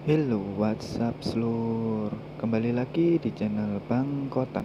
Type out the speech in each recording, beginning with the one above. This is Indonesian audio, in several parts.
Hello, what's up seluruh? Kembali lagi di channel Bang Kotan,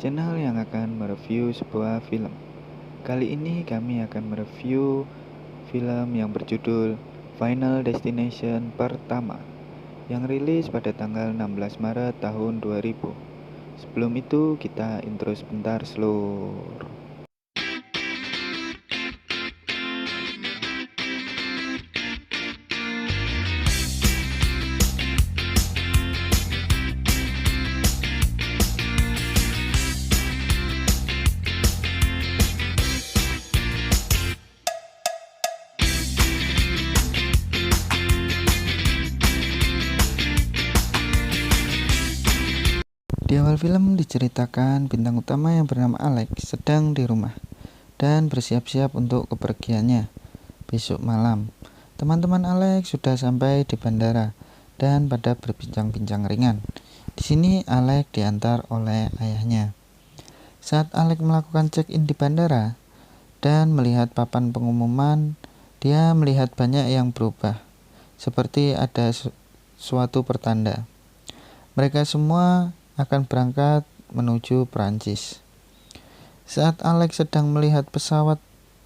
channel yang akan mereview sebuah film. Kali ini kami akan mereview film yang berjudul Final Destination pertama, yang rilis pada tanggal 16 Maret tahun 2000. Sebelum itu kita intro sebentar seluruh. Di awal film diceritakan bintang utama yang bernama Alex sedang di rumah dan bersiap-siap untuk kepergiannya besok malam. Teman-teman Alex sudah sampai di bandara dan pada berbincang-bincang ringan. Di sini Alex diantar oleh ayahnya. Saat Alex melakukan check-in di bandara dan melihat papan pengumuman, dia melihat banyak yang berubah, seperti ada suatu pertanda. Mereka semua akan berangkat menuju Perancis. Saat Alex sedang melihat pesawat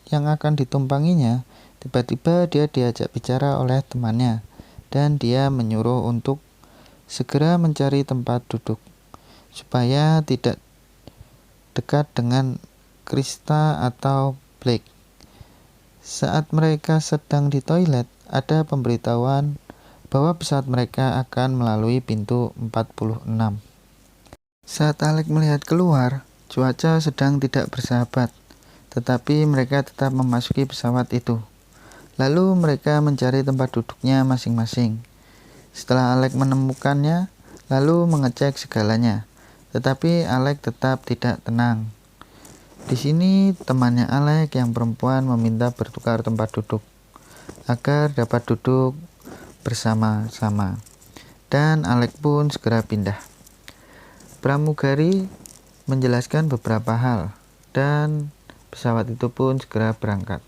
yang akan ditumpanginya, tiba-tiba dia diajak bicara oleh temannya dan dia menyuruh untuk segera mencari tempat duduk supaya tidak dekat dengan Krista atau Blake. Saat mereka sedang di toilet, ada pemberitahuan bahwa pesawat mereka akan melalui pintu 46. Saat Alex melihat keluar, cuaca sedang tidak bersahabat, tetapi mereka tetap memasuki pesawat itu. Lalu mereka mencari tempat duduknya masing-masing. Setelah Alex menemukannya, lalu mengecek segalanya, tetapi Alex tetap tidak tenang. Di sini temannya Alex yang perempuan meminta bertukar tempat duduk agar dapat duduk bersama-sama, dan Alex pun segera pindah. Pramugari menjelaskan beberapa hal dan pesawat itu pun segera berangkat.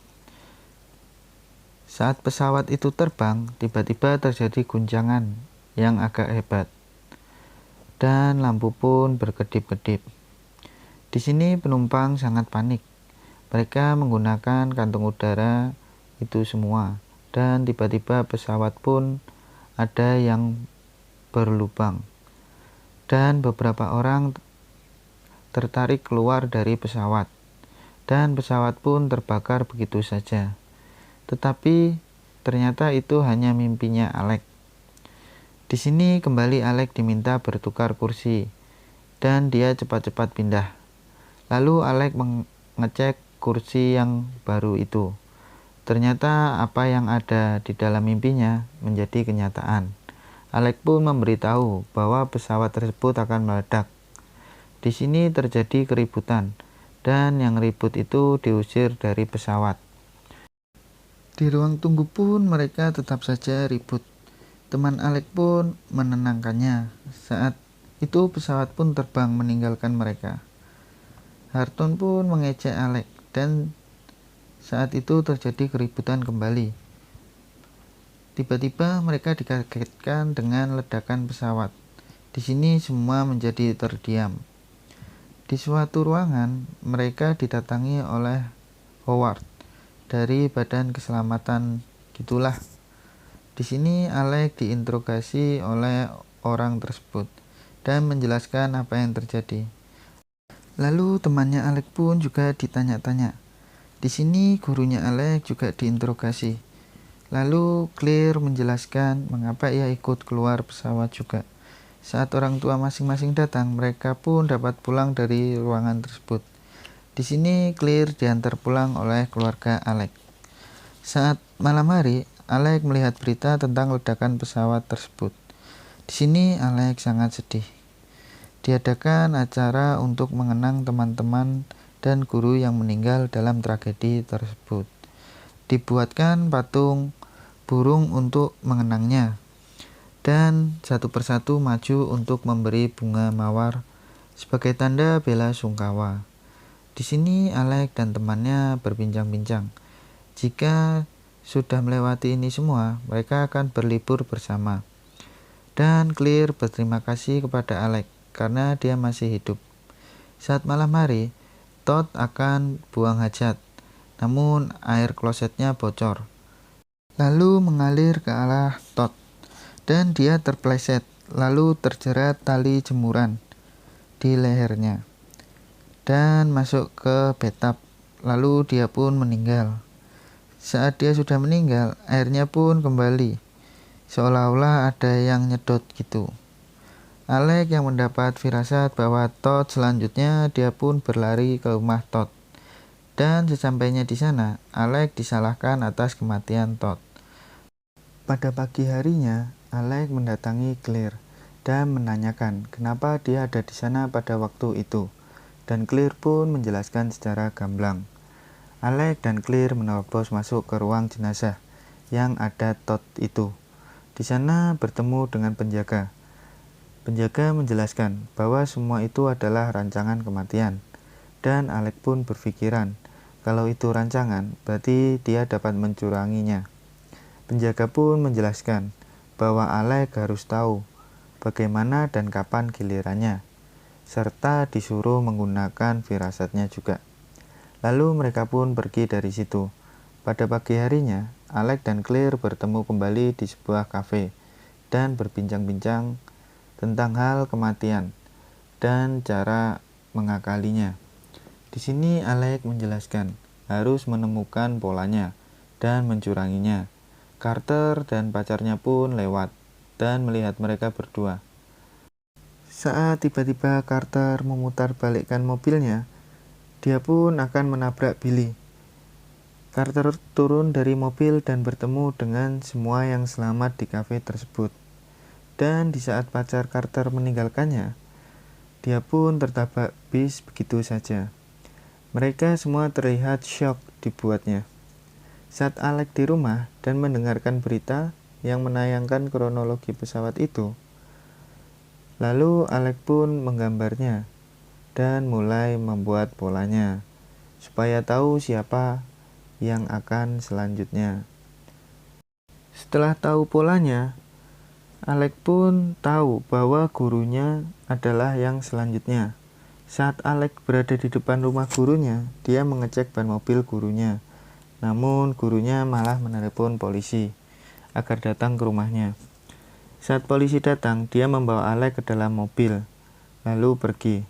Saat pesawat itu terbang, tiba-tiba terjadi guncangan yang agak hebat dan lampu pun berkedip-kedip. Di sini penumpang sangat panik. Mereka menggunakan kantung udara itu semua dan tiba-tiba pesawat pun ada yang berlubang. Dan beberapa orang tertarik keluar dari pesawat, dan pesawat pun terbakar begitu saja. Tetapi ternyata itu hanya mimpinya Alex. Di sini kembali Alex diminta bertukar kursi, dan dia cepat-cepat pindah. Lalu Alex mengecek kursi yang baru itu. Ternyata apa yang ada di dalam mimpinya menjadi kenyataan. Alex pun memberitahu bahwa pesawat tersebut akan meledak. Di sini terjadi keributan, dan yang ribut itu diusir dari pesawat. Di ruang tunggu pun mereka tetap saja ribut. Teman Alex pun menenangkannya. Saat itu pesawat pun terbang meninggalkan mereka. Harton pun mengejek Alex, dan saat itu terjadi keributan kembali. Tiba-tiba mereka dikagetkan dengan ledakan pesawat. Di sini semua menjadi terdiam. Di suatu ruangan, mereka didatangi oleh Howard dari Badan Keselamatan gitulah. Di sini Alex diinterogasi oleh orang tersebut dan menjelaskan apa yang terjadi. Lalu temannya Alex pun juga ditanya-tanya. Di sini gurunya Alex juga diinterogasi. Lalu Claire menjelaskan mengapa ia ikut keluar pesawat juga. Saat orang tua masing-masing datang, mereka pun dapat pulang dari ruangan tersebut. Di sini Claire diantar pulang oleh keluarga Alex. Saat malam hari, Alex melihat berita tentang ledakan pesawat tersebut. Di sini Alex sangat sedih. Diadakan acara untuk mengenang teman-teman dan guru yang meninggal dalam tragedi tersebut. Dibuatkan patung burung untuk mengenangnya, dan satu persatu maju untuk memberi bunga mawar sebagai tanda bela sungkawa. Di sini Alex dan temannya berbincang-bincang. Jika sudah melewati ini semua, mereka akan berlibur bersama. Dan Clear berterima kasih kepada Alex karena dia masih hidup. Saat malam hari, Todd akan buang hajat, namun air klosetnya bocor, lalu mengalir ke arah Todd, dan dia terpleset, lalu terjerat tali jemuran di lehernya, dan masuk ke bathtub, lalu dia pun meninggal. Saat dia sudah meninggal, airnya pun kembali, seolah-olah ada yang nyedot gitu. Alex yang mendapat firasat bahwa Todd selanjutnya, dia pun berlari ke rumah Todd. Dan sesampainya di sana, Alex disalahkan atas kematian Todd. Pada pagi harinya, Alex mendatangi Claire dan menanyakan kenapa dia ada di sana pada waktu itu. Dan Claire pun menjelaskan secara gamblang. Alex dan Claire menerobos masuk ke ruang jenazah yang ada Todd itu. Di sana bertemu dengan penjaga. Penjaga menjelaskan bahwa semua itu adalah rancangan kematian. Dan Alex pun berpikiran, kalau itu rancangan, berarti dia dapat mencuranginya. Penjaga pun menjelaskan bahwa Alex harus tahu bagaimana dan kapan gilirannya, serta disuruh menggunakan firasatnya juga. Lalu mereka pun pergi dari situ. Pada pagi harinya, Alex dan Claire bertemu kembali di sebuah kafe dan berbincang-bincang tentang hal kematian dan cara mengakalinya. Di sini Alex menjelaskan harus menemukan polanya dan mencuranginya. Carter dan pacarnya pun lewat dan melihat mereka berdua. Saat tiba-tiba Carter memutar balikkan mobilnya, dia pun akan menabrak Billy. Carter turun dari mobil dan bertemu dengan semua yang selamat di kafe tersebut. Dan di saat pacar Carter meninggalkannya, dia pun tertabrak bis begitu saja. Mereka semua terlihat syok dibuatnya. Saat Alex di rumah dan mendengarkan berita yang menayangkan kronologi pesawat itu, lalu Alex pun menggambarnya dan mulai membuat polanya supaya tahu siapa yang akan selanjutnya. Setelah tahu polanya, Alex pun tahu bahwa gurunya adalah yang selanjutnya. Saat Alex berada di depan rumah gurunya, dia mengecek ban mobil gurunya. Namun gurunya malah menelepon polisi agar datang ke rumahnya. Saat polisi datang, dia membawa Alex ke dalam mobil, lalu pergi.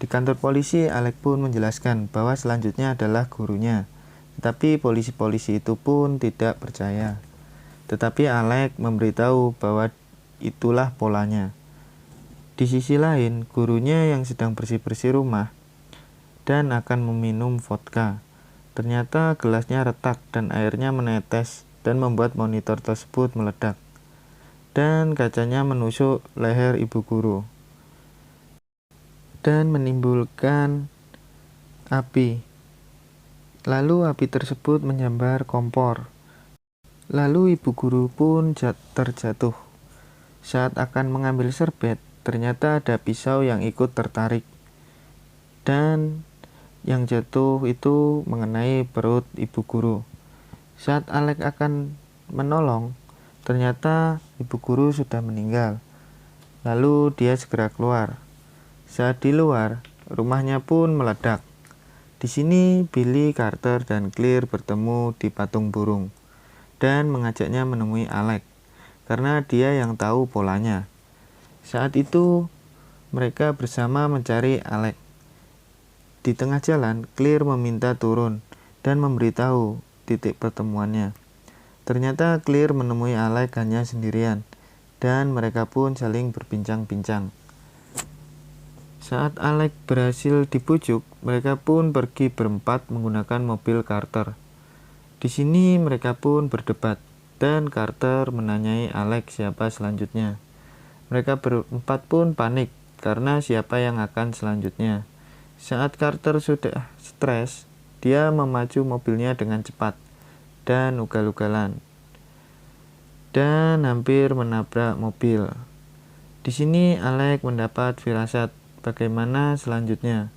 Di kantor polisi, Alex pun menjelaskan bahwa selanjutnya adalah gurunya. Tetapi polisi-polisi itu pun tidak percaya. Tetapi Alex memberitahu bahwa itulah polanya. Di sisi lain, gurunya yang sedang bersih-bersih rumah dan akan meminum vodka. Ternyata gelasnya retak dan airnya menetes dan membuat monitor tersebut meledak. Dan kacanya menusuk leher ibu guru dan menimbulkan api. Lalu api tersebut menyambar kompor. Lalu ibu guru pun terjatuh. Saat akan mengambil serbet, ternyata ada pisau yang ikut tertarik. Dan yang jatuh itu mengenai perut ibu guru. Saat Alex akan menolong, ternyata ibu guru sudah meninggal. Lalu dia segera keluar. Saat di luar, rumahnya pun meledak. Di sini Billy, Carter, dan Claire bertemu di patung burung dan mengajaknya menemui Alex karena dia yang tahu polanya. Saat itu mereka bersama mencari Alex. Di tengah jalan, Claire meminta turun dan memberitahu titik pertemuannya. Ternyata Claire menemui Alex hanya sendirian dan mereka pun saling berbincang-bincang. Saat Alex berhasil dibujuk, mereka pun pergi berempat menggunakan mobil Carter. Di sini mereka pun berdebat dan Carter menanyai Alex siapa selanjutnya. Mereka berempat pun panik karena siapa yang akan selanjutnya. Saat Carter sudah stres, dia memacu mobilnya dengan cepat dan ugal-ugalan dan hampir menabrak mobil. Di sini Alex mendapat firasat bagaimana selanjutnya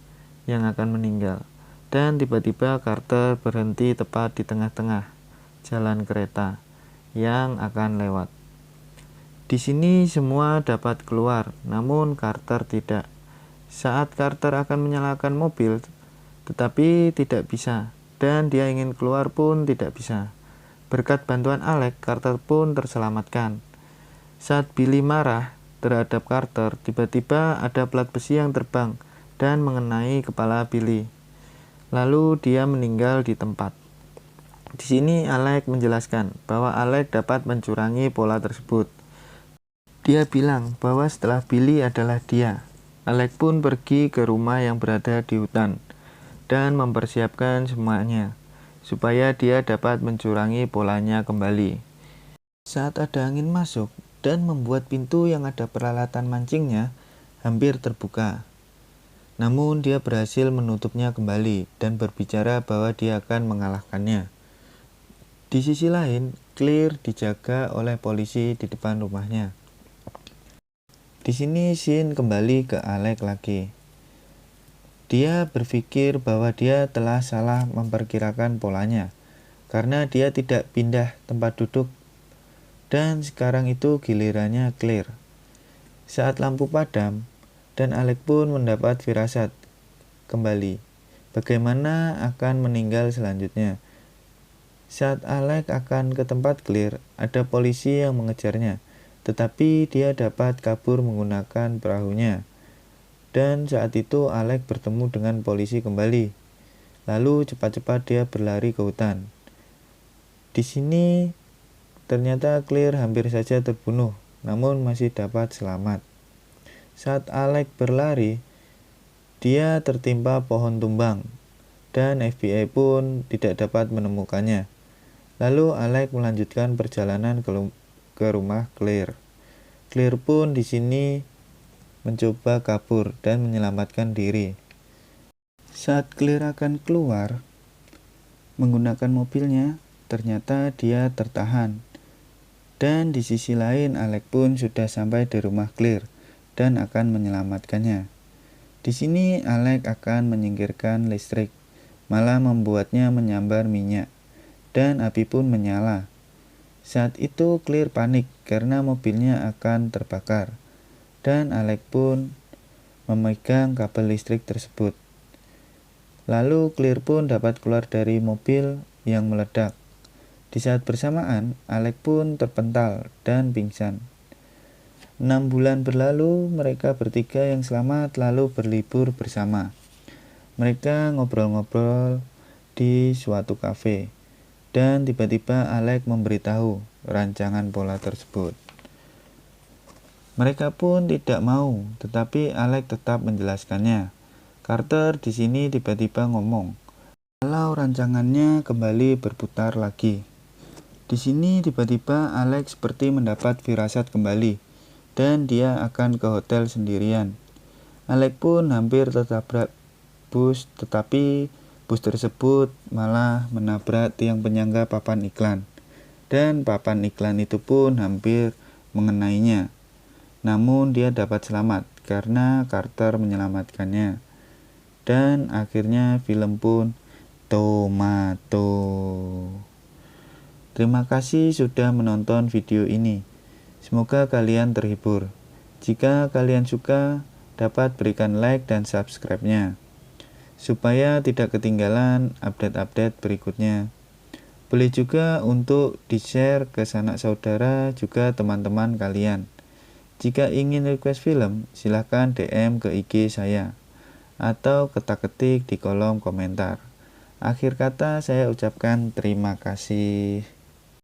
yang akan meninggal. Dan tiba-tiba Carter berhenti tepat di tengah-tengah jalan kereta yang akan lewat. Di sini semua dapat keluar, namun Carter tidak. Saat Carter akan menyalakan mobil, tetapi tidak bisa, dan dia ingin keluar pun tidak bisa. Berkat bantuan Alex, Carter pun terselamatkan. Saat Billy marah terhadap Carter, tiba-tiba ada plat besi yang terbang dan mengenai kepala Billy. Lalu dia meninggal di tempat. Di sini Alex menjelaskan bahwa Alex dapat mencurangi pola tersebut. Dia bilang bahwa setelah Billy adalah dia. Alex pun pergi ke rumah yang berada di hutan dan mempersiapkan semuanya supaya dia dapat mencurangi polanya kembali. Saat ada angin masuk dan membuat pintu yang ada peralatan mancingnya hampir terbuka. Namun dia berhasil menutupnya kembali dan berbicara bahwa dia akan mengalahkannya. Di sisi lain, Claire dijaga oleh polisi di depan rumahnya. Di sini Shin kembali ke Alex lagi. Dia berpikir bahwa dia telah salah memperkirakan polanya karena dia tidak pindah tempat duduk, dan sekarang itu gilirannya Claire. Saat lampu padam dan Alex pun mendapat firasat kembali bagaimana akan meninggal selanjutnya. Saat Alex akan ke tempat Claire, ada polisi yang mengejarnya, tetapi dia dapat kabur menggunakan perahunya. Dan saat itu Alex bertemu dengan polisi kembali. Lalu cepat-cepat dia berlari ke hutan. Di sini ternyata Claire hampir saja terbunuh, namun masih dapat selamat. Saat Alex berlari, dia tertimpa pohon tumbang, dan FBI pun tidak dapat menemukannya. Lalu Alex melanjutkan perjalanan ke rumah Claire. Claire pun di sini mencoba kabur dan menyelamatkan diri. Saat Claire akan keluar menggunakan mobilnya, ternyata dia tertahan. Dan di sisi lain Alex pun sudah sampai di rumah Claire dan akan menyelamatkannya. Di sini Alex akan menyingkirkan listrik, malah membuatnya menyambar minyak, dan api pun menyala. Saat itu Claire panik karena mobilnya akan terbakar, dan Alex pun memegang kabel listrik tersebut. Lalu Claire pun dapat keluar dari mobil yang meledak. Di saat bersamaan, Alex pun terpental dan pingsan. 6 bulan berlalu, mereka bertiga yang selamat lalu berlibur bersama. Mereka ngobrol-ngobrol di suatu kafe, dan tiba-tiba Alex memberitahu rancangan pola tersebut. Mereka pun tidak mau, tetapi Alex tetap menjelaskannya. Carter di sini tiba-tiba ngomong kalau rancangannya kembali berputar lagi. Di sini tiba-tiba Alex seperti mendapat firasat kembali, dan dia akan ke hotel sendirian. Alex pun hampir tertabrak bus, tetapi bus tersebut malah menabrak tiang penyangga papan iklan, dan papan iklan itu pun hampir mengenainya. Namun dia dapat selamat karena Carter menyelamatkannya. Dan akhirnya film pun tomato. Terima kasih sudah menonton video ini. Semoga kalian terhibur. Jika kalian suka, dapat berikan like dan subscribe-nya supaya tidak ketinggalan update-update berikutnya. Boleh juga untuk di-share ke sanak saudara juga teman-teman kalian. Jika ingin request film, silahkan DM ke IG saya atau ketik-ketik di kolom komentar. Akhir kata saya ucapkan terima kasih.